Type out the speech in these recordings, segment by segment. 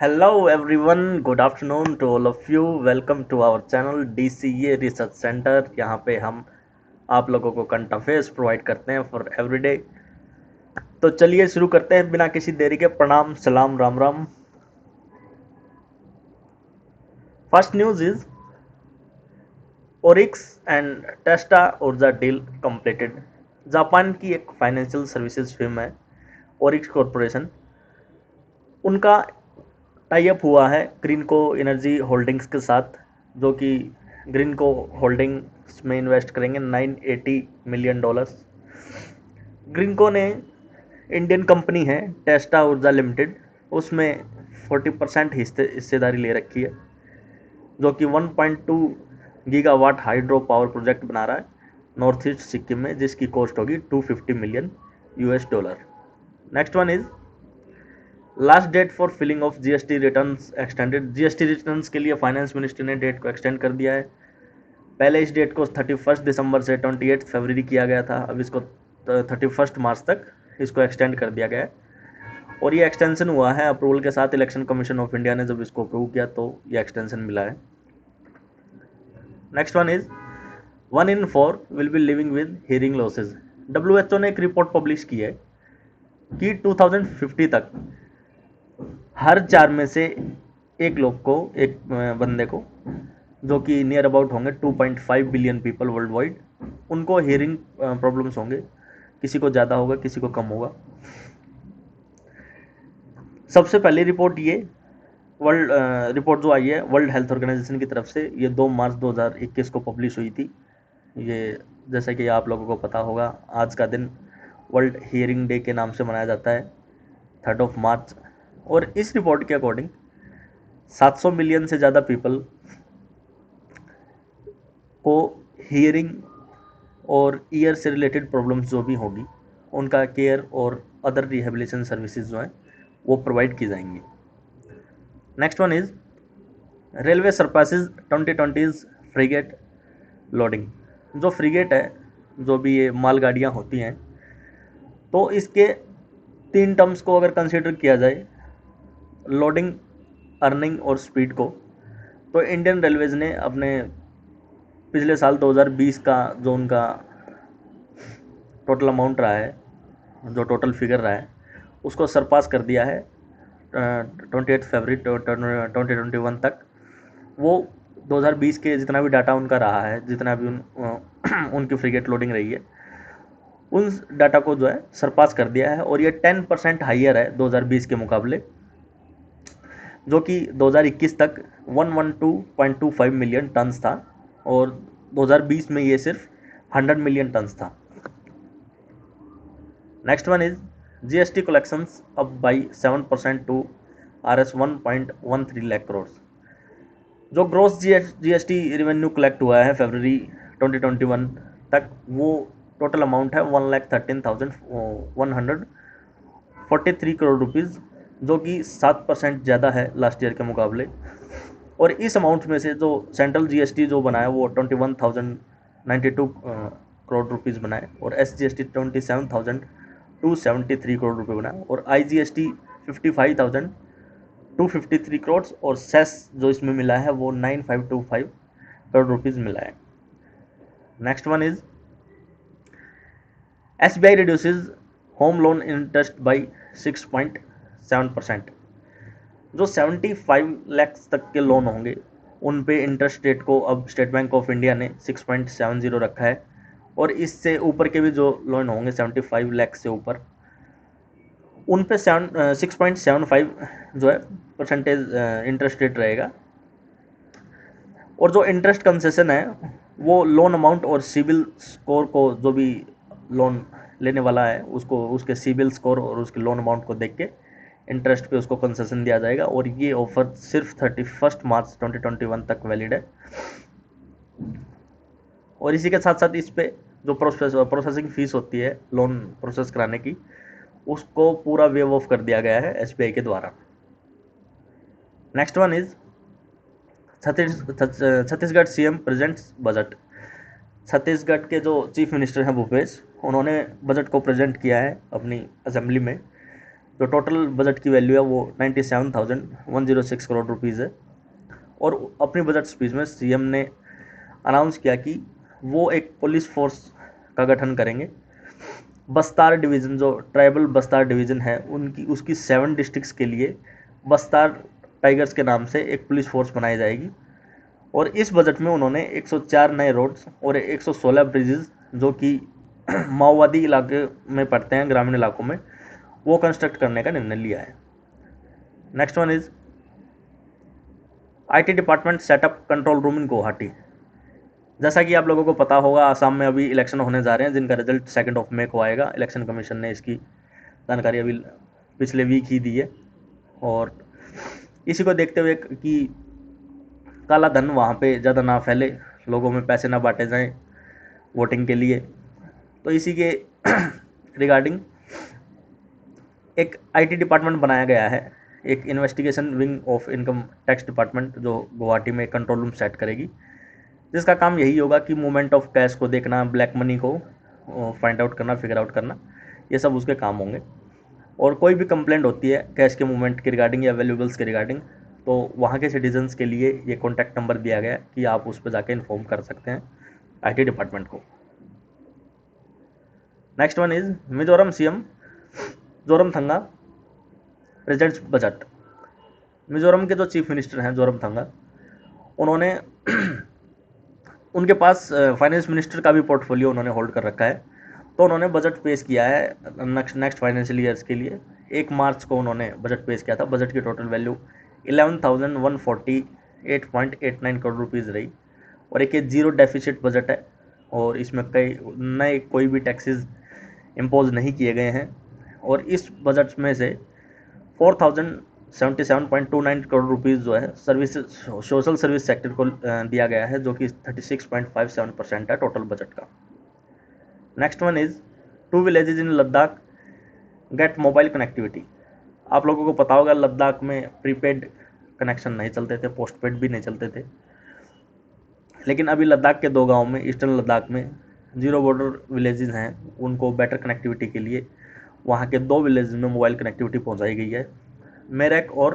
Hello everyone, good afternoon to all of you. Welcome to our channel DCA Research Center. यहाँ पे हम आप लोगों को करंट अफेयर्स प्रोवाइड करते हैं फॉर एवरीडे। तो चलिए शुरू करते हैं बिना किसी देरी के। प्रणाम, सलाम, Ram Ram. First news is Orix and Testa Urja deal completed. Japan की एक फाइनेंशियल सर्विसेज फर्म है ओरिक्स कॉरपोरेशन, उनका टाई अप हुआ है ग्रीनको एनर्जी होल्डिंग्स के साथ, जो कि ग्रीनको होल्डिंग्स में इन्वेस्ट करेंगे $980 मिलियन। ग्रीनको ने इंडियन कंपनी है टेस्टा ऊर्जा लिमिटेड, उसमें 40% हिस्सेदारी ले रखी है, जो कि 1.2 गीगावाट हाइड्रो पावर प्रोजेक्ट बना रहा है नॉर्थ ईस्ट सिक्किम में, जिसकी कॉस्ट होगी $250 million. Next one is last date for filling of GST returns extended. GST returns के लिए फाइनेंस मिनिस्ट्री ने डेट को एक्सटेंड कर दिया है। पहले इस डेट को 31 दिसंबर से 28 फरवरी किया गया था, अब इसको 31 मार्च तक इसको एक्सटेंड कर दिया गया है। और ये एक्सटेंशन हुआ है अप्रूवल के साथ। इलेक्शन कमीशन ऑफ इंडिया ने जब इसको अप्रूव किया तो ये एक्सटेंशन मिला है। Next one is 1 in 4 will be living with hearing losses. WHO ने एक रिपोर्ट पब्लिश की है कि 2050 तक हर 4 में से एक लोग को, एक बंदे को, जो कि नियर अबाउट होंगे 2.5 बिलियन पीपल वर्ल्ड वाइड, उनको हियरिंग प्रॉब्लम्स होंगे। किसी को ज़्यादा होगा, किसी को कम होगा। सबसे पहली रिपोर्ट ये वर्ल्ड रिपोर्ट जो आई है वर्ल्ड हेल्थ ऑर्गेनाइजेशन की तरफ से, ये 2 मार्च 2021 को पब्लिश हुई थी। ये जैसा कि आप लोगों को पता होगा, आज का दिन वर्ल्ड हियरिंग डे के नाम से मनाया जाता है, 3 मार्च। और इस रिपोर्ट के अकॉर्डिंग 700 मिलियन से ज़्यादा पीपल को हियरिंग और ईयर से रिलेटेड प्रॉब्लम्स जो भी होगी, उनका केयर और अदर रिहेबिलिटेशन सर्विसेज जो हैं वो प्रोवाइड की जाएंगी। Next one is railway surpasses 2020 freight loading. जो फ्रीगेट है, जो भी ये मालगाड़ियाँ होती हैं, तो इसके 3 टर्म्स को अगर कंसिडर किया जाए, लोडिंग, अर्निंग और स्पीड को, तो इंडियन रेलवेज ने अपने पिछले साल 2020 का जो उनका टोटल अमाउंट रहा है, जो टोटल फिगर रहा है, उसको सरपास कर दिया है 28 फरवरी 2021 तक। वो 2020 के जितना भी डाटा उनका रहा है, जितना भी उनकी फ्रीगेट लोडिंग रही है, उन डाटा को जो है सरपास कर दिया है। और ये 10% हाइयर है 2020 के मुकाबले, जो कि 2021 तक 112.25 मिलियन टन्स था, और 2020 में ये सिर्फ 100 मिलियन टन्स था। Next one is GST collections up by 7% to Rs 1.13 lakh crore. जो ग्रोस जीएसटी रेवेन्यू कलेक्ट हुआ है फरवरी 2021 तक, वो टोटल अमाउंट है 1,13,143 करोड़ रुपीज़, जो कि 7% ज़्यादा है लास्ट ईयर के मुकाबले। और इस अमाउंट में से जो सेंट्रल जीएसटी जो बना है वो 21,092 करोड़ रुपीज़ बनाए, और SGST 27,273 करोड़ रुपये बनाए, और IGST 55,253 करोड़, और सेस जो इसमें मिला है वो 9,525 करोड़ रुपीज़ मिला है। Next one is SBI reduces home loan interest by 6.7%। जो 75 लाख तक के लोन होंगे उन पे इंटरेस्ट रेट को अब स्टेट बैंक ऑफ इंडिया ने 6.70 रखा है, और इससे ऊपर के भी जो लोन होंगे 75 लाख से ऊपर, उन पे 6.75 जो है परसेंटेज इंटरेस्ट रेट रहेगा। और जो इंटरेस्ट कंसेशन है वो लोन अमाउंट और सिबिल स्कोर को, जो भी लोन लेने वाला है उसको, उसके सिबिल स्कोर और उसके लोन अमाउंट को देख के इंटरेस्ट पे उसको कंसेशन दिया जाएगा। और ये ऑफर सिर्फ 31 मार्च 2021 तक वैलिड है। और इसी के साथ साथ इस पे जो प्रोसेसिंग फीस होती है लोन प्रोसेस कराने की, उसको पूरा वेव ऑफ कर दिया गया है SBI के द्वारा। Next one is Chhattisgarh CM presents budget. Chhattisgarh के जो चीफ मिनिस्टर हैं भूपेश, उन्होंने बजट को प्रेजेंट किया है अपनी असेंबली में, जो टोटल बजट की वैल्यू है वो 97,106 करोड़ रुपीज़ है। और अपनी बजट स्पीच में सीएम ने अनाउंस किया कि वो एक पुलिस फोर्स का गठन करेंगे। बस्तार डिवीज़न, जो ट्राइबल बस्तार डिवीज़न है, उनकी उसकी 7 डिस्ट्रिक्ट्स के लिए बस्तार टाइगर्स के नाम से एक पुलिस फोर्स बनाई जाएगी। और इस बजट में उन्होंने 104 नए रोड्स और 116 ब्रिजेज जो कि माओवादी इलाके में पड़ते हैं, ग्रामीण इलाकों में, वो कंस्ट्रक्ट करने का निर्णय लिया है। Next one is IT department setup control room in Guwahati. जैसा कि आप लोगों को पता होगा, आसाम में अभी इलेक्शन होने जा रहे हैं, जिनका रिजल्ट 2 मई को आएगा। इलेक्शन कमीशन ने इसकी जानकारी अभी पिछले वीक ही दी है। और इसी को देखते हुए कि काला धन वहाँ पे ज़्यादा ना फैले, लोगों में पैसे ना बांटे जाएं वोटिंग के लिए, तो इसी के रिगार्डिंग एक आईटी डिपार्टमेंट बनाया गया है, एक investigation wing of income tax department, जो गुवाहाटी में कंट्रोल रूम सेट करेगी, जिसका काम यही होगा कि मूवमेंट ऑफ कैश को देखना, ब्लैक मनी को फाइंड आउट करना, फिगर आउट करना, ये सब उसके काम होंगे। और कोई भी कंप्लेंट होती है कैश के मूवमेंट के रिगार्डिंग या वैल्यूबल्स के रिगार्डिंग, तो वहाँ के सिटीजन्स के लिए ये कॉन्टैक्ट नंबर दिया गया है कि आप उस पर जाके इन्फॉर्म कर सकते हैं आईटी डिपार्टमेंट को। Next one is Mizoram CM Zoramthanga presents budget. Mizoram के जो चीफ मिनिस्टर हैं जोरमथंगा, उन्होंने उनके पास फाइनेंस मिनिस्टर का भी पोर्टफोलियो उन्होंने होल्ड कर रखा है। तो उन्होंने बजट पेश किया है नेक्स्ट फाइनेंशियल ईयर्स के लिए। 1 मार्च को उन्होंने बजट पेश किया था। बजट की टोटल वैल्यू 11,148.89 करोड़ रुपीज़ रही। और एक ये जीरो डेफिसिट बजट है, और इसमें कई नए कोई भी टैक्सेस इम्पोज नहीं किए गए हैं। और इस बजट में से 4,077.29 करोड़ रुपीज़ जो है सर्विस सोशल सर्विस सेक्टर को दिया गया है, जो कि 36.57% है टोटल बजट का। Next one is 2 villages in Ladakh get mobile connectivity. आप लोगों को पता होगा लद्दाख में प्रीपेड कनेक्शन नहीं चलते थे, पोस्टपेड भी नहीं चलते थे। लेकिन अभी लद्दाख के 2 गांव में, ईस्टर्न लद्दाख में जीरो बॉर्डर विलेजेस हैं, उनको बेटर कनेक्टिविटी के लिए वहाँ के 2 विलेज में मोबाइल कनेक्टिविटी पहुँचाई गई है। मेरठ और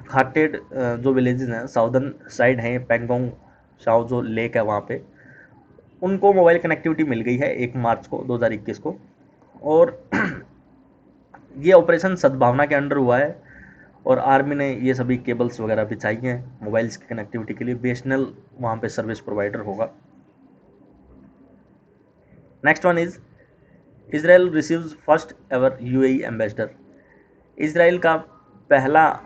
खाटेड जो विलेजेस हैं, साउदर्न साइड हैं, पेंगोंग शाओ जो लेक है वहाँ पे, उनको मोबाइल कनेक्टिविटी मिल गई है 1 मार्च को 2021 को। और ये ऑपरेशन सद्भावना के अंडर हुआ है, और आर्मी ने ये सभी केबल्स वगैरह बिछाई हैं मोबाइल्स की कनेक्टिविटी के लिए। बीएसएनएल वहाँ पे सर्विस प्रोवाइडर होगा। Next one is Israel receives first ever UAE ambassador. Israel का पहला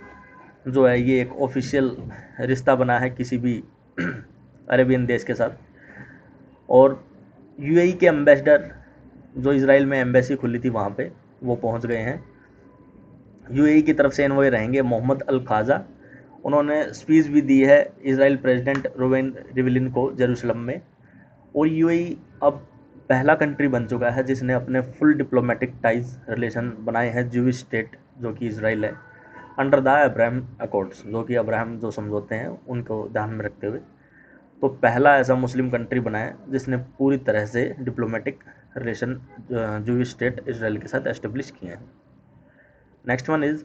जो है ये एक ऑफिशियल रिश्ता बना है किसी भी अरेबियन देश के साथ। और यूएई के एम्बेसडर जो इजराइल में एम्बेसी खुली थी वहाँ पे, वो पहुँच गए हैं। यूएई की तरफ से एनवॉय रहेंगे मोहम्मद अल खाजा। उन्होंने स्पीच भी दी है इजराइल प्रेसिडेंट रूवेन रिवलिन को जेरूसलम में। और यूएई अब पहला कंट्री बन चुका है जिसने अपने फुल डिप्लोमेटिक टाइज रिलेशन बनाए हैं ज्यूइश स्टेट जो कि इजराइल है, अंडर द अब्राहम अकॉर्ड्स, जो कि अब्राहम जो समझौते हैं उनको ध्यान में रखते हुए। तो पहला ऐसा मुस्लिम कंट्री बना है जिसने पूरी तरह से diplomatic relation Jewish state Israel के साथ एस्टेब्लिश किए हैं। Next one is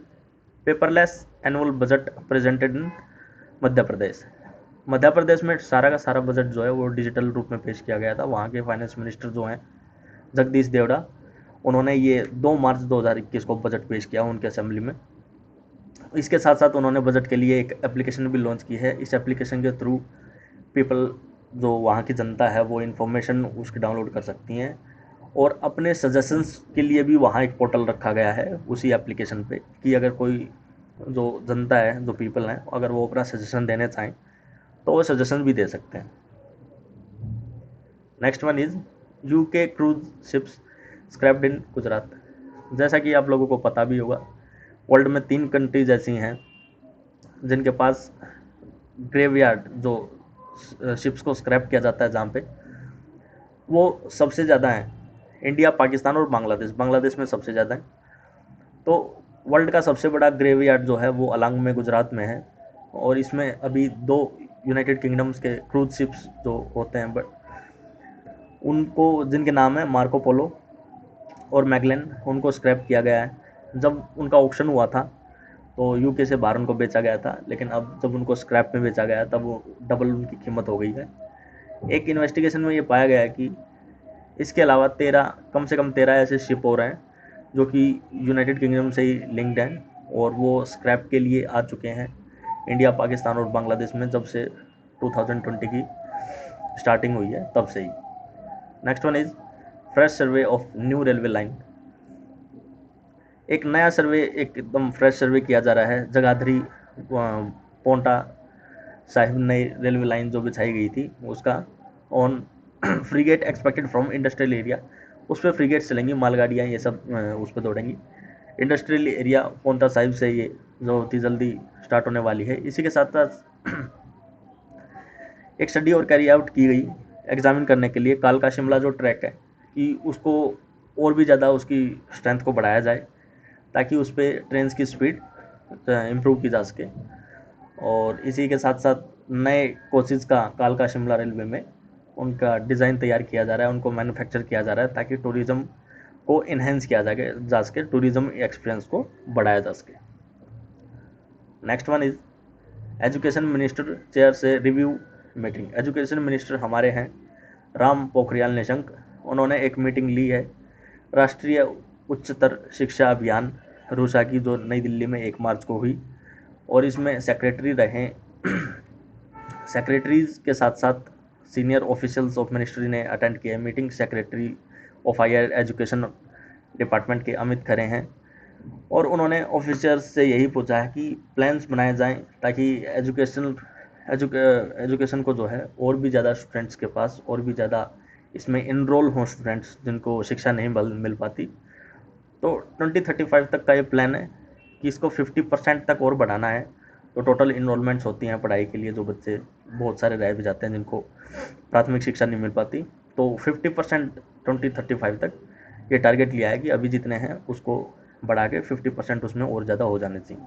paperless annual budget presented in Madhya Pradesh. Madhya Pradesh में सारा का सारा बजट जो है वो डिजिटल रूप में पेश किया गया था। वहाँ के फाइनेंस मिनिस्टर जो हैं जगदीश देवड़ा, उन्होंने ये 2 मार्च 2021 को बजट पेश किया उनके असेंबली में। इसके साथ साथ उन्होंने बजट के लिए एक एप्लीकेशन भी लॉन्च की है। इस एप्लीकेशन के थ्रू पीपल, जो वहाँ की जनता है, वो इन्फॉर्मेशन उसकी डाउनलोड कर सकती हैं। और अपने सजेशंस के लिए भी वहाँ एक पोर्टल रखा गया है उसी एप्लीकेशन पे, कि अगर कोई जो जनता है, जो पीपल हैं, अगर वो अपना सजेशन देने चाहें तो वो सजेशन भी दे सकते हैं। Next one is UK cruise ships scrapped in Gujarat. जैसा कि आप लोगों को पता भी होगा, वर्ल्ड में 3 कंट्रीज ऐसी हैं जिनके पास ग्रेवयार्ड, जो शिप्स को स्क्रैप किया जाता है जहाँ पे, वो सबसे ज़्यादा हैं। इंडिया, पाकिस्तान और बांग्लादेश। बांग्लादेश में सबसे ज़्यादा है। तो वर्ल्ड का सबसे बड़ा ग्रेवयार्ड जो है वो अलांग में गुजरात में है। और इसमें अभी 2 यूनाइटेड किंगडम्स के क्रूज शिप्स जो होते हैं, बट उनको जिनके नाम है मार्को पोलो और मैगलेन, उनको स्क्रैप किया गया है। जब उनका ऑक्शन हुआ था तो यूके से बाहर उनको बेचा गया था, लेकिन अब जब उनको स्क्रैप में बेचा गया तब वो डबल उनकी कीमत हो गई है। एक इन्वेस्टिगेशन में ये पाया गया है कि इसके अलावा 13, कम से कम 13 ऐसे शिप हो रहे हैं जो कि यूनाइटेड किंगडम से ही लिंक्ड हैं और वो स्क्रैप के लिए आ चुके हैं इंडिया, पाकिस्तान और बांग्लादेश में जब से 2020 की स्टार्टिंग हुई है तब से ही। Next one is fresh survey of new railway line. एक नया सर्वे, एकदम फ्रेश सर्वे किया जा रहा है जगाधरी पोंटा साहिब नई रेलवे लाइन जो बिछाई गई थी उसका, on freight expected from industrial area. उस पर फ्रीगेट चलेंगी, मालगाड़ियाँ ये सब उस पर दौड़ेंगी। इंडस्ट्रियल एरिया पोंटा साहिब से ये जो होती जल्दी स्टार्ट होने वाली है। इसी के साथ साथ एक स्टडी और कैरी आउट की गई एग्जामिन करने के लिए कालका शिमला जो ट्रैक है कि उसको और भी ज़्यादा उसकी स्ट्रेंथ को बढ़ाया जाए ताकि उस पर ट्रेन की स्पीड इम्प्रूव की जा सके। और इसी के साथ साथ नए कोचेज़ का कालका शिमला रेलवे में उनका डिज़ाइन तैयार किया जा रहा है, उनको मैन्युफैक्चर किया जा रहा है ताकि टूरिज़्म को इन्हेंस किया जा सके, टूरिज़्म एक्सपीरियंस को बढ़ाया जा सके। Next one is education minister chair से रिव्यू मीटिंग। एजुकेशन मिनिस्टर हमारे हैं राम पोखरियाल निशंक, उन्होंने एक मीटिंग ली है राष्ट्रीय उच्चतर शिक्षा अभियान रूसा की, जो नई दिल्ली में 1 मार्च को हुई। और इसमें सेक्रेटरी रहे सेक्रेटरीज के साथ साथ सीनियर ऑफिशियल्स ऑफ मिनिस्ट्री ने अटेंड किया है meeting. Secretary of higher education department के अमित खरे हैं और उन्होंने ऑफिसर्स से यही पूछा है कि प्लान्स बनाए जाएं ताकि एजुकेशन को जो है और भी ज़्यादा स्टूडेंट्स के पास और भी ज़्यादा इसमें इनरोल हों स्टूडेंट्स जिनको शिक्षा नहीं मिल पाती। तो 2035 तक का ये प्लान है कि इसको 50% तक और बढ़ाना है। तो टोटल इनरोलमेंट्स होती हैं पढ़ाई के लिए जो बच्चे बहुत सारे रह भी जाते हैं जिनको प्राथमिक शिक्षा नहीं मिल पाती, तो 50% 2035 तक ये टारगेट लिया है कि अभी जितने हैं उसको बढ़ा के 50% उसमें और ज़्यादा हो जाने चाहिए।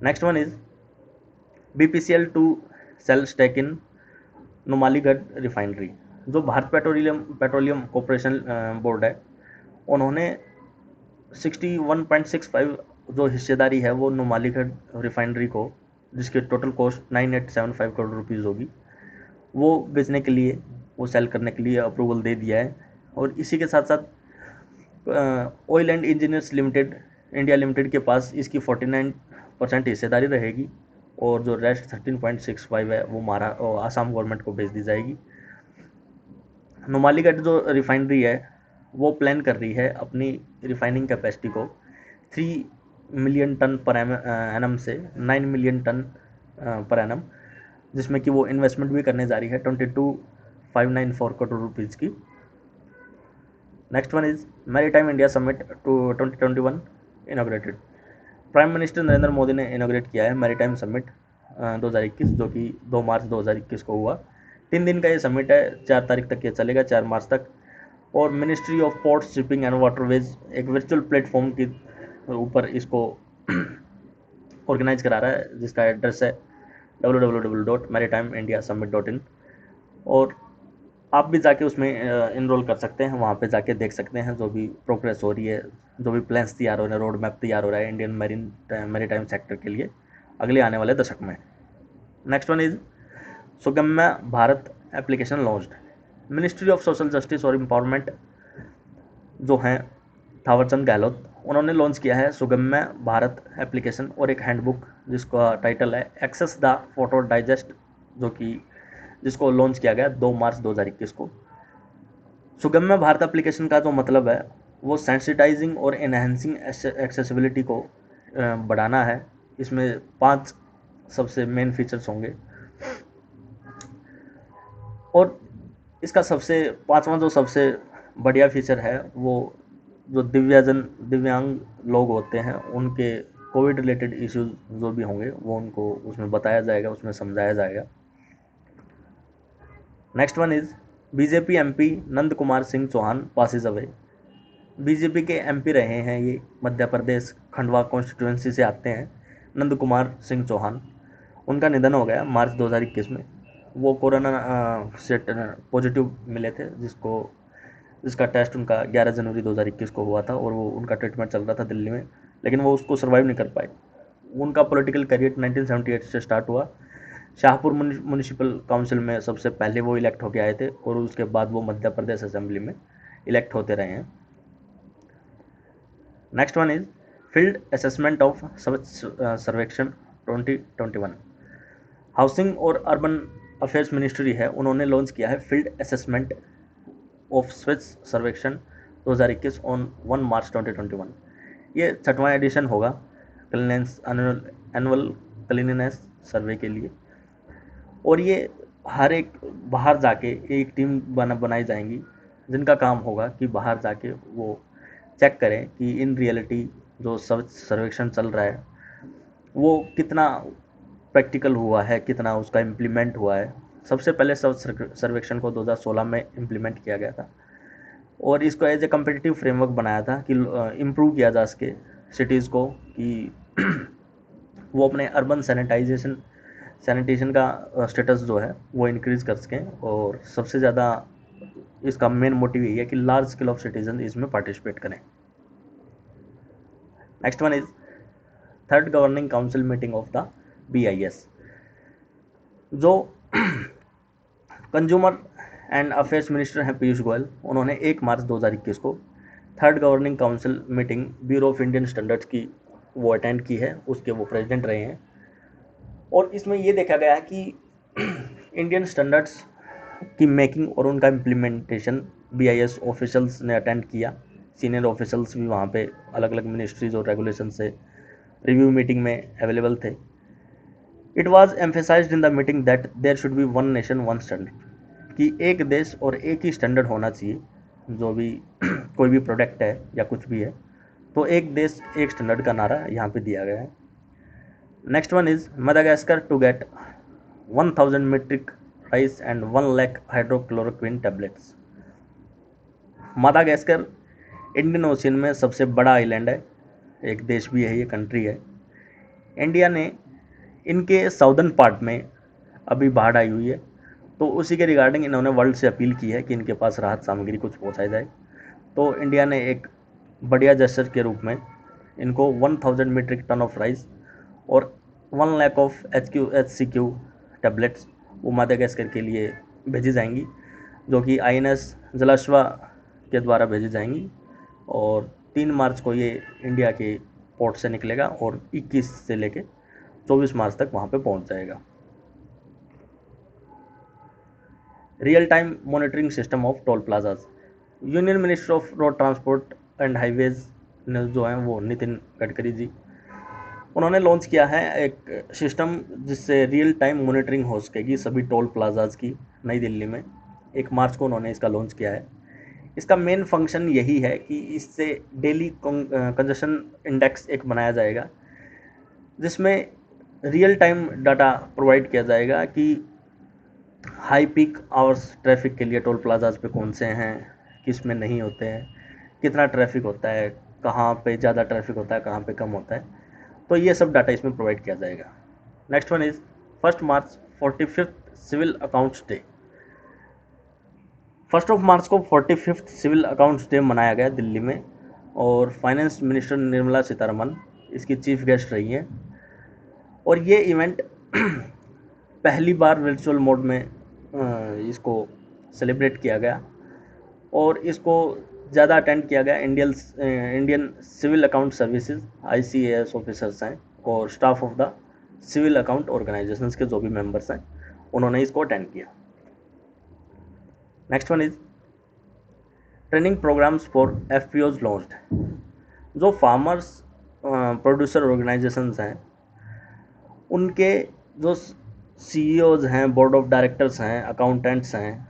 Next one is BPCL to sell stake in Numaligarh refinery. जो भारत पेट्रोलियम कॉरपोरेशन बोर्ड है उन्होंने 61.65 जो हिस्सेदारी है वो नुमालीगढ़ रिफाइनरी को, जिसकी टोटल कॉस्ट 9875 करोड़ रुपीज़ होगी, वो बेचने के लिए, वो सेल करने के लिए अप्रूवल दे दिया है। और इसी के साथ साथ oil and engineers limited India limited के पास इसकी 49% हिस्सेदारी रहेगी और जो रेस्ट 13.65 है वो आसाम गवर्नमेंट को भेज दी जाएगी। नुमालीगढ़ जो रिफाइनरी है वो प्लान कर रही है अपनी रिफाइनिंग कैपेसिटी को 3 मिलियन टन पर एनम से 9 मिलियन टन पर एनम, जिसमें कि वो इन्वेस्टमेंट भी करने जा रही है 22,594 करोड़ रुपीज़ की। Next one is maritime India summit 2021 inaugurated. Prime minister Narendra Modi ने इनॉग्रेट किया है मैरीटाइम समिट 2021 जो कि 2 मार्च 2021 को हुआ। 3 दिन का ये समिट है, 4 तारीख तक ये चलेगा, 4 मार्च तक। और ministry of ports shipping and waterways एक वर्चुअल प्लेटफॉर्म के ऊपर इसको ऑर्गेनाइज करा रहा है जिसका एड्रेस है www.maritimeIndiasummit.in। और आप भी जाके उसमें इनरोल कर सकते हैं, वहाँ पे जाके देख सकते हैं जो भी प्रोग्रेस हो रही है, जो भी प्लान्स तैयार हो रहे हैं, रोड मैप तैयार हो रहा है इंडियन मैरीटाइम सेक्टर के लिए अगले आने वाले दशक में। Next one is Sugamya Bharat application launched. Ministry of social justice और एम्पावरमेंट जो हैं थावरचंद गहलोत, उन्होंने लॉन्च किया है सुगम्य भारत एप्लीकेशन और एक हैंडबुक जिसका टाइटल है एक्सेस द फोटो डाइजेस्ट, जो कि जिसको लॉन्च किया गया 2 मार्च 2021 को। सुगम्य भारत एप्लीकेशन का जो मतलब है वो सेंसिटाइजिंग और एनहेंसिंग एक्सेसिबिलिटी को बढ़ाना है। इसमें 5 सबसे मेन फीचर्स होंगे और इसका सबसे 5वां जो सबसे बढ़िया फीचर है वो जो दिव्यांग लोग होते हैं उनके कोविड रिलेटेड इश्यूज जो भी होंगे वो उनको उसमें बताया जाएगा, उसमें समझाया जाएगा। Next one is BJP MP Nand Kumar Singh Chauhan passes away. BJP के एमपी रहे हैं ये, मध्य प्रदेश खंडवा कॉन्स्टिट्यूंसी से आते हैं नंद कुमार सिंह चौहान। उनका निधन हो गया मार्च 2021 में। वो कोरोना से पॉजिटिव मिले थे जिसको जिसका टेस्ट उनका 11 जनवरी 2021 को हुआ था और वो उनका ट्रीटमेंट चल रहा था दिल्ली में, लेकिन वो उसको सर्वाइव नहीं कर पाए। उनका पॉलिटिकल करियर 1978 से स्टार्ट हुआ। शाहपुर म्यूनिसिपल काउंसिल में सबसे पहले वो इलेक्ट होके आए थे और उसके बाद वो मध्य प्रदेश असेंबली में इलेक्ट होते रहे हैं। Next one is field assessment of स्वच्छ सर्वेक्षण 2021। हाउसिंग और अर्बन अफेयर्स मिनिस्ट्री है, उन्होंने लॉन्च किया है फील्ड असेसमेंट ऑफ स्वच्छ सर्वेक्षण 2021 ऑन 1 मार्च 2021। ये 6वां एडिशन होगा क्लीनेंस एनुअल क्लीननेस सर्वे के लिए, और ये हर एक बाहर जाके एक टीम बनाई जाएंगी जिनका काम होगा कि बाहर जाके वो चेक करें कि इन रियलिटी जो सर्वेक्षण चल रहा है वो कितना प्रैक्टिकल हुआ है, कितना उसका इम्प्लीमेंट हुआ है। सबसे पहले सर्वेक्षण को 2016 में इम्प्लीमेंट किया गया था और इसको एज ए कम्पिटिटिव फ्रेमवर्क बनाया था कि इम्प्रूव किया जा सके सिटीज़ को कि वो अपने अर्बन सैनिटेशन का स्टेटस जो है वो इंक्रीज़ कर सकें। और सबसे ज़्यादा इसका मेन मोटिव यही है कि लार्ज स्केल ऑफ सिटीजन इसमें पार्टिसिपेट करें। Next one is third governing council meeting of the BIS। जो कंज्यूमर एंड अफेयर्स मिनिस्टर हैं पीयूष गोयल, उन्होंने 1 मार्च 2021 को third governing council meeting bureau of Indian standards की वो अटेंड की है, उसके वो प्रेसिडेंट रहे हैं। और इसमें ये देखा गया है कि इंडियन स्टैंडर्ड्स की मेकिंग और उनका इम्प्लीमेंटेशन BIS ऑफिशियल्स ने अटेंड किया। सीनियर ऑफिशियल्स भी वहाँ पे अलग अलग मिनिस्ट्रीज और रेगुलेशन से रिव्यू मीटिंग में अवेलेबल थे। It was emphasized in the meeting that there should be one nation one standard, कि एक देश और एक ही स्टैंडर्ड होना चाहिए। जो भी कोई भी प्रोडक्ट है या कुछ भी है तो एक देश एक स्टैंडर्ड का नारा यहाँ पे दिया गया है। Next one is Madagascar to get 1000 metric rice and 1 lakh hydroxychloroquine tablets. Madagascar Indian Ocean में सबसे बड़ा आइलैंड है, एक देश भी है, ये कंट्री है। इंडिया ने इनके साउदर्न पार्ट में अभी बाढ़ आई हुई है, तो उसी के रिगार्डिंग इन्होंने वर्ल्ड से अपील की है कि इनके पास राहत सामग्री कुछ पहुंचाई जाए। तो इंडिया ने एक बढ़िया जेस्चर के रूप में इनको 1000 मीट्रिक टन ऑफ राइस और 1 लाख ऑफ HCQ टैबलेट्स वो मादागास्कर के लिए भेजी जाएंगी, जो कि INS जलाश्वा के द्वारा भेजी जाएंगी। और 3 मार्च को ये इंडिया के पोर्ट से निकलेगा और 21 से लेके 24 मार्च तक वहाँ पे पहुँच जाएगा। Real time monitoring system of toll plazas. Union minister of road transport and highways जो हैं वो नितिन गडकरी जी, उन्होंने लॉन्च किया है एक सिस्टम जिससे रियल टाइम मॉनिटरिंग हो सकेगी सभी टोल प्लाजाज की, नई दिल्ली में। 1 मार्च को उन्होंने इसका लॉन्च किया है। इसका मेन फंक्शन यही है कि इससे डेली कंजेशन इंडेक्स एक बनाया जाएगा जिसमें रियल टाइम डाटा प्रोवाइड किया जाएगा कि हाई पीक आवर्स ट्रैफिक के लिए टोल प्लाजाज पे कौन से हैं, किस में नहीं होते हैं, कितना ट्रैफिक होता है, कहाँ पे ज़्यादा ट्रैफिक होता है, कहाँ पे कम होता है। तो ये सब डाटा इसमें प्रोवाइड किया जाएगा। Next one is 1 March 45th civil accounts day. 1 March को 45th सिविल अकाउंट्स डे मनाया गया दिल्ली में, और फाइनेंस मिनिस्टर निर्मला सीतारमन इसकी चीफ गेस्ट रही हैं। और ये इवेंट पहली बार वर्चुअल मोड में इसको सेलिब्रेट किया गया और इसको ज़्यादा अटेंड किया गया Indian civil account services ICAS officers हैं और staff of the civil account organisations के जो भी मेंबर्स हैं उन्होंने इसको अटेंड किया। Next one is training programmes for FPOs launched. जो फार्मर्स प्रोड्यूसर ऑर्गेनाइजेशंस हैं उनके जो CEOs हैं, बोर्ड ऑफ डायरेक्टर्स हैं, अकाउंटेंट्स हैं,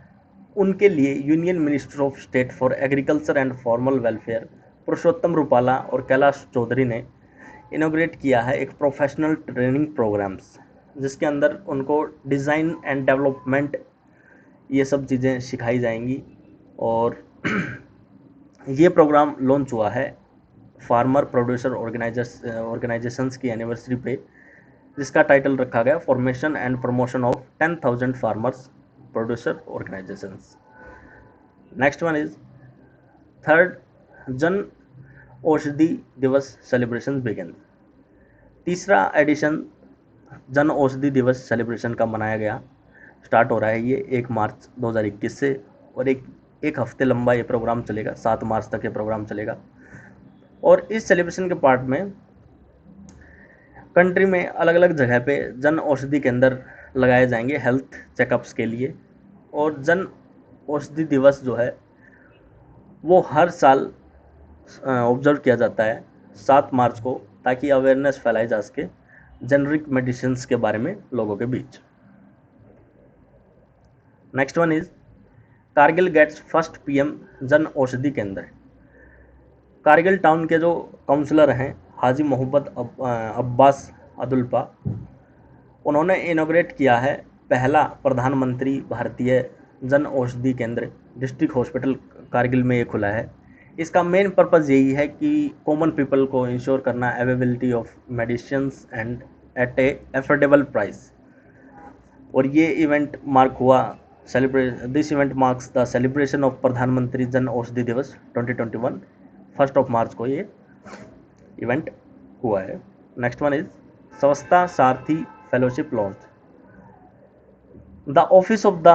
उनके लिए union minister of state for agriculture and formal welfare Purushottam Rupala और कैलाश चौधरी ने इनोग्रेट किया है एक प्रोफेशनल ट्रेनिंग प्रोग्राम्स, जिसके अंदर उनको डिज़ाइन एंड डेवलपमेंट ये सब चीज़ें सिखाई जाएंगी। और ये प्रोग्राम लॉन्च हुआ है फार्मर प्रोड्यूसर ऑर्गेनाइजेशंस की एनिवर्सरी पे, जिसका टाइटल रखा गया formation and promotion of 10,000 farmers producer organisations. Next one is third, Jan Aushadhi दिवस सेलिब्रेशन बिगिन। तीसरा एडिशन जन औषधि दिवस सेलिब्रेशन का मनाया गया, स्टार्ट हो रहा है ये 1 मार्च 2021 से, और एक हफ्ते लंबा ये प्रोग्राम चलेगा, 7 मार्च तक ये प्रोग्राम चलेगा। और इस सेलिब्रेशन के पार्ट में कंट्री में अलग अलग जगह पे जन औषधि केंद्र लगाए जाएंगे हेल्थ चेकअप्स के लिए। और जन औषधि दिवस जो है वो हर साल ऑब्जर्व किया जाता है 7 मार्च को, ताकि अवेयरनेस फैलाई जा सके जेनरिक मेडिसिन के बारे में लोगों के बीच। Next one is Kargil gets first PM Jan Aushadhi केंद्र। कारगिल टाउन के जो काउंसलर हैं हाजी मोहम्मद अब्बास अदुल्पा, उन्होंने इनोग्रेट किया है पहला प्रधानमंत्री भारतीय जन औषधि केंद्र। डिस्ट्रिक्ट हॉस्पिटल कारगिल में ये खुला है। इसका मेन पर्पज़ यही है कि कॉमन पीपल को इंश्योर करना availability of medicines and at a affordable price. और ये इवेंट मार्क हुआ this event marks the celebration of प्रधानमंत्री जन औषधि दिवस 2021। 1 मार्च को ये इवेंट हुआ है। Next one is Swachhata Sarathi fellowship launch. The office of the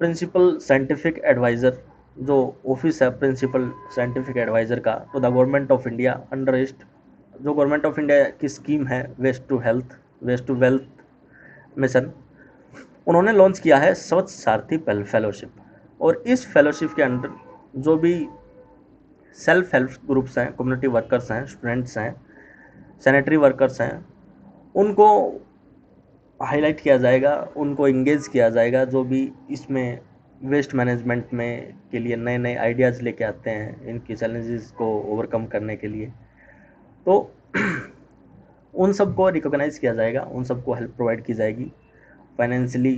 principal scientific adviser, जो ऑफिस है प्रिंसिपल साइंटिफिक एडवाइज़र का to the government of India under east, जो गवर्नमेंट ऑफ इंडिया की स्कीम है वेस्ट टू वेल्थ मिशन, उन्होंने launch किया है स्वच्छ सारथी फेलोशिप। और इस फेलोशिप के अंडर जो भी सेल्फ हेल्प ग्रुप्स हैं, कम्युनिटी वर्कर्स हैं, स्टूडेंट्स हैं, सैनिटरी वर्कर्स हैं, उनको हाईलाइट किया जाएगा, उनको इंगेज किया जाएगा, जो भी इसमें वेस्ट मैनेजमेंट में के लिए नए नए आइडियाज़ लेके आते हैं इनकी चैलेंजेस को ओवरकम करने के लिए। तो उन सबको रिकॉग्नाइज़ किया जाएगा, उन सबको हेल्प प्रोवाइड की जाएगी फाइनेंशियली,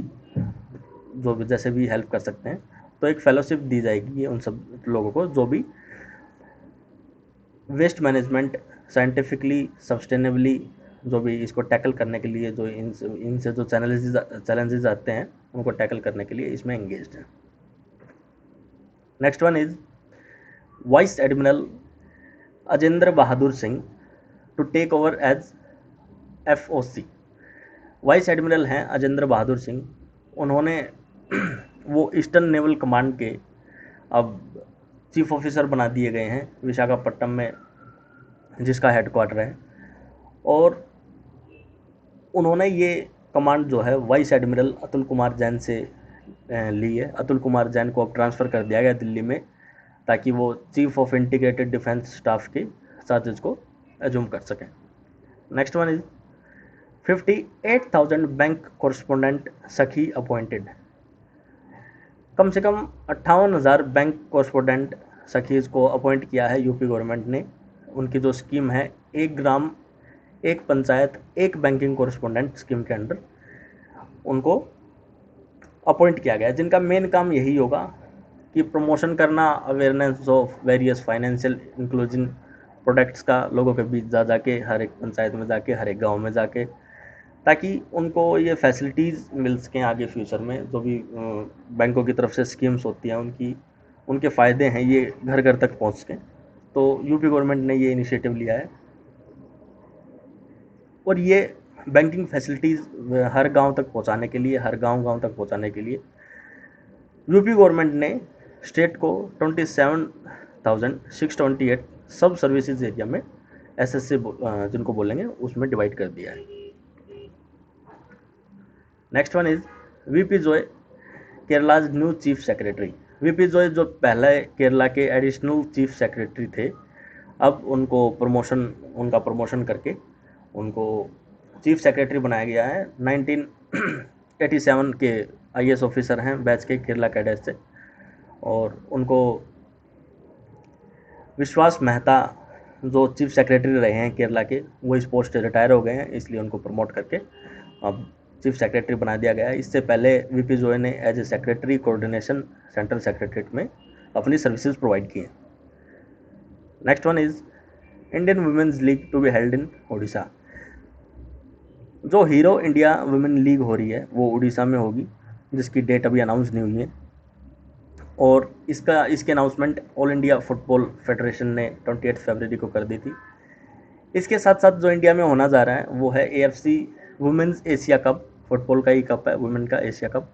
जो भी जैसे भी हेल्प कर सकते हैं। तो एक फेलोशिप दी जाएगी उन सब लोगों को जो भी वेस्ट मैनेजमेंट साइंटिफिकली सस्टेनेबली, जो भी इसको टैकल करने के लिए, जो इनसे जो चैलेंजेस आते हैं उनको टैकल करने के लिए इसमें एंगेज्ड है। Next one is vice admiral Ajendra Bahadur Singh to take over as FOC। Vice admiral हैं अजेंद्र बहादुर सिंह, उन्होंने वो ईस्टर्न नेवल कमांड के अब चीफ ऑफिसर बना दिए गए हैं विशाखापट्टनम में, जिसका हेडक्वार्टर है। और उन्होंने ये कमांड जो है वाइस एडमिरल अतुल कुमार जैन से ली है। अतुल कुमार जैन को अब ट्रांसफ़र कर दिया गया दिल्ली में, ताकि वो chief of integrated defence staff के साथ इसको एज्यूम कर सकें। Next one is 58,000 bank correspondent सखी अपॉइंटेड। कम से कम 58,000 बैंक कॉरस्पोंडेंट सखीज को अपॉइंट किया है यूपी गवर्नमेंट ने। उनकी जो स्कीम है 1 ग्राम 1 पंचायत 1 बैंकिंग कॉरस्पोंडेंट स्कीम के अंडर उनको अपॉइंट किया गया, जिनका मेन काम यही होगा कि प्रमोशन करना awareness of various financial inclusion products का लोगों के बीच जा जाके, हर एक पंचायत में जाके, हर एक गांव में जाके, ताकि उनको ये फैसिलिटीज़ मिल सकें आगे फ्यूचर में। जो भी बैंकों की तरफ से स्कीम्स होती हैं उनके फ़ायदे हैं ये घर घर तक पहुंच सकें। तो यूपी गवर्नमेंट ने ये इनिशिएटिव लिया है। और ये बैंकिंग फैसिलिटीज़ हर गांव तक पहुंचाने के लिए, हर गांव तक पहुंचाने के लिए यूपी गवर्नमेंट ने स्टेट को 27,628 सब सर्विसेज एरिया में SSC जिनको बोलेंगे उसमें डिवाइड कर दिया है। Next one is VP Joy Kerala's new chief secretary. VP Joy जो पहले केरला के एडिशनल चीफ सेक्रेटरी थे, अब उनका प्रमोशन करके उनको चीफ सेक्रेटरी बनाया गया है। 1987 के IAS ऑफिसर हैं बैच के केरला कैडेट से। और उनको विश्वास मेहता जो चीफ सेक्रेटरी रहे हैं केरला के, वो इस पोस्ट से रिटायर हो गए हैं, इसलिए उनको प्रमोट करके अब चीफ सेक्रेटरी बना दिया गया है। इससे पहले VP जॉय ने as a secretary coordination central secretariat में अपनी सर्विसेज प्रोवाइड की हैं। Next one is Indian women's league to be held in Odisha. जो हीरो इंडिया वुमेन लीग हो रही है वो उड़ीसा में होगी, जिसकी डेट अभी अनाउंस नहीं हुई है। और इसके announcement all India football federation ने 28 फरवरी को कर दी थी। इसके साथ साथ जो इंडिया में होना जा रहा है वो है AFC women's Asia cup, football का ही कप है, वुमेन का एशिया कप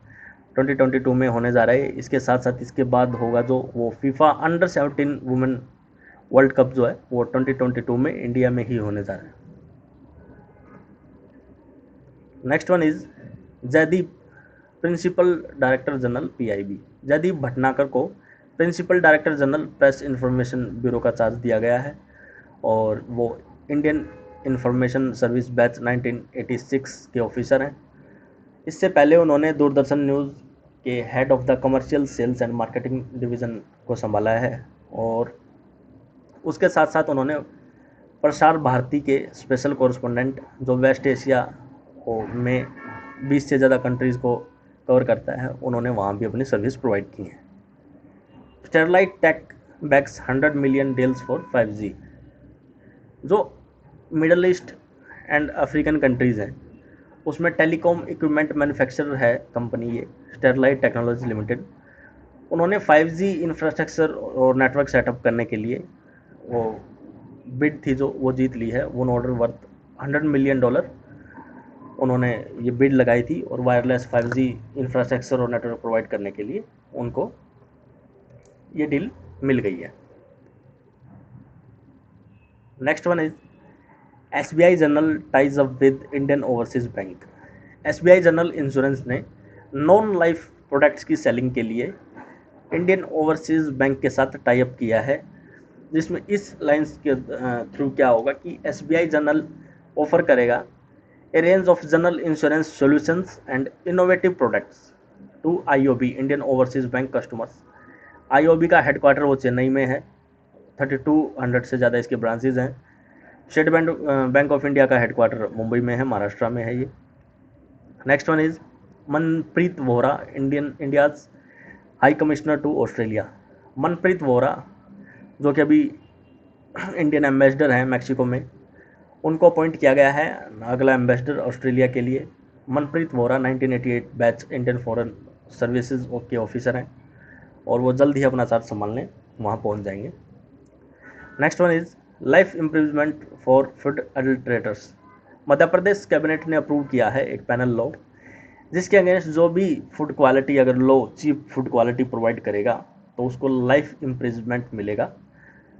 2022 में होने जा रहा है। इसके साथ साथ इसके बाद होगा जो वो FIFA under 17 women world cup जो है वो 2022 में इंडिया में ही होने जा रहा है। Next one is Jaideep, principal director general PIB। Jaideep Bhatnagar को principal director general press information bureau का चार्ज दिया गया है और वो इंडियन इंफॉर्मेशन सर्विस बैच 1986 के ऑफिसर हैं। इससे पहले उन्होंने दूरदर्शन न्यूज़ के head of the commercial sales and marketing division को संभाला है और उसके साथ साथ उन्होंने प्रसार भारती के स्पेशल कॉरेस्पोंडेंट जो वेस्ट एशिया में 20 से ज़्यादा कंट्रीज़ को कवर करता है, उन्होंने वहाँ भी अपनी सर्विस प्रोवाइड की है। Sterlite tech bags 100 million deals for 5G। जो middle east and African countries हैं उसमें टेलीकॉम इक्विपमेंट मैन्युफैक्चरर है कंपनी ये स्टेरलाइट टेक्नोलॉजी लिमिटेड। उन्होंने 5G इंफ्रास्ट्रक्चर और नेटवर्क सेटअप करने के लिए वो बिड थी जो वो जीत ली है। वो ऑर्डर वर्थ $100 मिलियन उन्होंने ये बिड लगाई थी और वायरलेस 5G इंफ्रास्ट्रक्चर और नेटवर्क प्रोवाइड करने के लिए उनको ये डील मिल गई है। Next one is SBI general ties up with Indian overseas bank. SBI general insurance ने नॉन लाइफ प्रोडक्ट्स की सेलिंग के लिए इंडियन ओवरसीज बैंक के साथ टाई अप किया है, जिसमें इस लाइन्स के थ्रू क्या होगा कि SBI जनरल ऑफर करेगा a range of general insurance solutions and innovative products to IOB Indian overseas bank customers. IOB का हेडक्वार्टर वो चेन्नई में है, 3200 से ज़्यादा इसके ब्रांचेज हैं। स्टेट बैंक ऑफ इंडिया का हेडक्वार्टर मुंबई में है, महाराष्ट्र में है ये। Next one is Manpreet Vohra, India's high commissioner to Australia. Manpreet Vohra जो कि अभी इंडियन एम्बेसडर हैं मैक्सिको में, उनको अपॉइंट किया गया है अगला एम्बेसडर ऑस्ट्रेलिया के लिए। Manpreet Vohra 1988 batch Indian foreign services के ऑफिसर हैं और वो जल्द ही अपना चार्ज संभालने वहाँ पहुँच जाएंगे। Next one is life improvement for food adulterators. Madhya Pradesh cabinet ने अप्रूव किया है एक पैनल लॉ जिसके अगेंस्ट जो भी फूड क्वालिटी अगर लो चीप फूड क्वालिटी प्रोवाइड करेगा तो उसको लाइफ इम्प्रिजमेंट मिलेगा।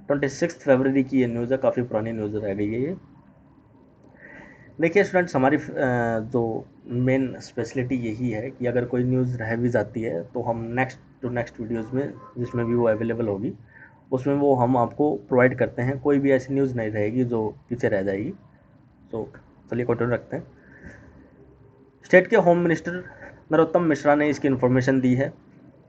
26 फरवरी की ये न्यूज़ है, काफ़ी पुरानी न्यूज़ रह गई है ये। देखिए स्टूडेंट्स, हमारी जो मेन स्पेशलिटी यही है कि अगर कोई न्यूज़ रह भी जाती है तो हम नेक्स्ट वीडियोज़ में जिसमें भी वो अवेलेबल होगी उसमें वो हम आपको प्रोवाइड करते हैं। कोई भी ऐसी न्यूज़ नहीं रहेगी जो पीछे रह जाएगी। तो चलिए कंटिन्यू रखते हैं। स्टेट के होम मिनिस्टर नरोत्तम मिश्रा ने इसकी इन्फॉर्मेशन दी है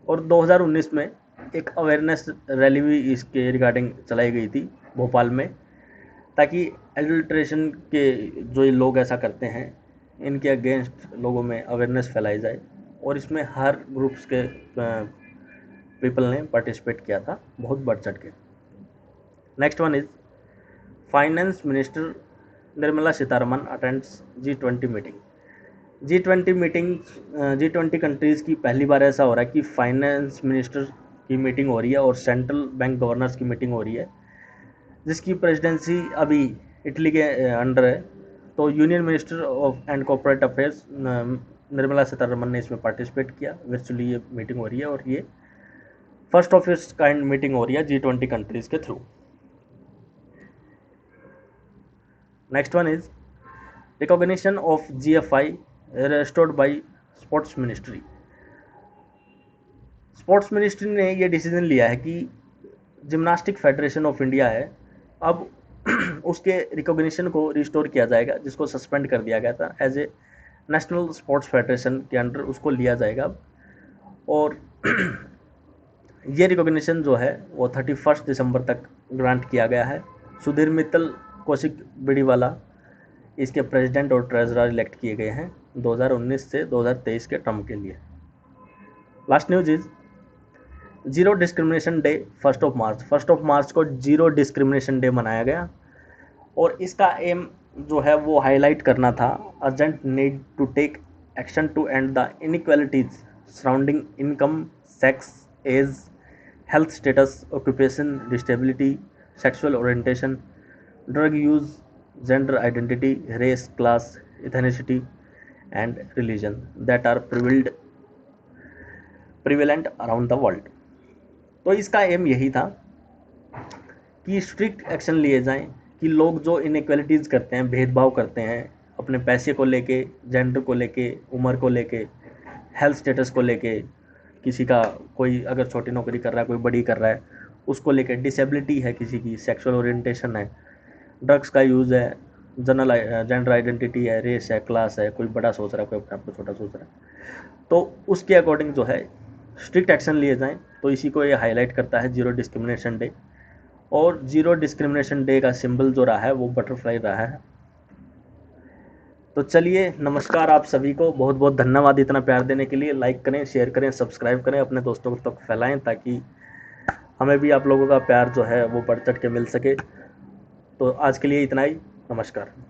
और 2019 में एक अवेयरनेस रैली भी इसके रिगार्डिंग चलाई गई थी भोपाल में, ताकि एडल्ट्रेशन के जो ये लोग ऐसा करते हैं इनके अगेंस्ट लोगों में अवेयरनेस फैलाई जाए और इसमें हर ग्रुप्स के पीपल ने पार्टिसिपेट किया था बहुत बढ़ चढ़ के। Next one is finance minister Nirmala Sitharaman attends G20 meeting. G20 countries की पहली बार ऐसा हो रहा है कि फाइनेंस मिनिस्टर की मीटिंग हो रही है और सेंट्रल बैंक गवर्नर्स की मीटिंग हो रही है, जिसकी प्रेसिडेंसी अभी इटली के अंडर है। तो union minister of and corporate affairs Nirmala Sitharaman ने इसमें पार्टिसिपेट किया। वर्चुअली ये मीटिंग हो रही है और ये first of its kind meeting हो रही है G20 कंट्रीज़ के through. Next one is recognition of GFI restored by sports ministry. Sports ministry ने ये डिसीजन लिया है कि जिम्नास्टिक फेडरेशन ऑफ इंडिया है, अब उसके रिकॉग्निशन को रिस्टोर किया जाएगा, जिसको सस्पेंड कर दिया गया था as a national sports federation के अंडर उसको लिया जाएगा अब। और ये रिकॉग्निशन जो है वो 31 दिसंबर तक ग्रांट किया गया है। सुधीर मित्तल, कौशिक बिड़ीवाला इसके प्रेसिडेंट और ट्रेजरर इलेक्ट किए गए हैं 2019 से 2023 के टर्म के लिए। Last news is zero discrimination day 1 March को जीरो डिस्क्रिमिनेशन डे मनाया गया और इसका एम जो है वो हाईलाइट करना था urgent need to take action to end the inequalities surrounding income, sex, age, health status, occupation, disability, sexual orientation, drug use, gender identity, race, class, ethnicity and religion that are prevalent around the world. तो इसका M यही था कि strict action लिए जाएं कि लोग जो इनइक्वालिटीज़ करते हैं, भेदभाव करते हैं अपने पैसे को लेके, जेंडर को लेके, उम्र को लेके, हेल्थ स्टेटस को लेके, किसी का कोई अगर छोटी नौकरी कर रहा है, कोई बड़ी कर रहा है, उसको लेके, डिसेबिलिटी है किसी की, सेक्सुअल ओरिएंटेशन है, ड्रग्स का यूज़ है, जनरल जेंडर आइडेंटिटी है, रेस है, क्लास है, कोई बड़ा सोच रहा है, कोई अपने आप को छोटा सोच रहा है, तो उसके अकॉर्डिंग जो है स्ट्रिक्ट एक्शन लिए जाएं। तो इसी को ये हाईलाइट करता है जीरो डिस्क्रिमिनेशन डे। और जीरो डिस्क्रिमिनेशन डे का सिंबल जो रहा है वो बटरफ्लाई रहा है। तो चलिए, नमस्कार आप सभी को, बहुत बहुत धन्यवाद इतना प्यार देने के लिए। लाइक करें, शेयर करें, सब्सक्राइब करें, अपने दोस्तों तक फैलाएं ताकि हमें भी आप लोगों का प्यार जो है वो बढ़ चढ़ के मिल सके। तो आज के लिए इतना ही, नमस्कार।